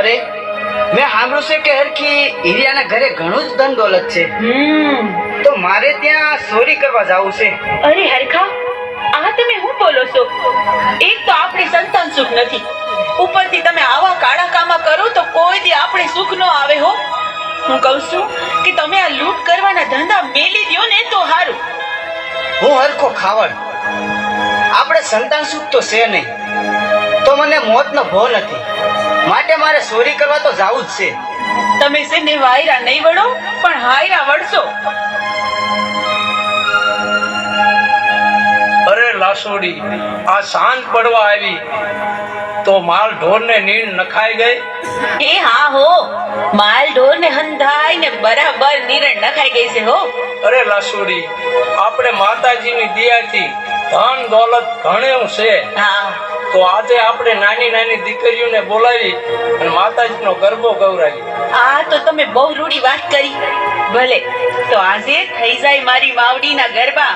અરે મેં સાંભળ્યું છે કે હરખી હિરિયાના ઘરે ઘણું જ ધન દોલત છે, તો મારે ત્યાં ચોરી કરવા જવું છે. અરે હરખા, આ તમે શું બોલો છો? એક તો આપણે સંતાન સુખ નથી, ઉપરથી તમે આવા કાળા કામા કરો તો કોઈ દી આપણે સુખ ન આવે હો. હું કહું છું કે તમે આ લૂંટ કરવાના ધંધા મેલી દ્યો ને તો સારું. હું હરખો ખાવડ, આપણે સંતાન સુખ તો છે નહીં, તો મને મોતનો ભો નથી, માટે મારે ચોરી કરવા તો જવું જ છે. તમે છે ને વાયરા નહીં વળો પણ હાયરા વળશો. અરે લાસોડી, આ સાંજ પડવા આવી તો માલ ઢોર ને નીણ નખાઈ ગઈ. એ હા હો, માલ ઢોર ને હંધાઈ ને બરાબર નીરણ નખાઈ ગઈ છે હો. અરે લાસોડી, આપણે માતાજીની દયાથી ધન દોલત ઘણું છે, હા તો આજે આપણે નાની નાની દીકરીઓને બોલાવી અને માતાજીનો ગરબો ગવરાવી. આ તો તમે બહુ રૂડી વાત કરી. ભલે, તો આજે થઈ જાય મારી માવડીના ગરબા.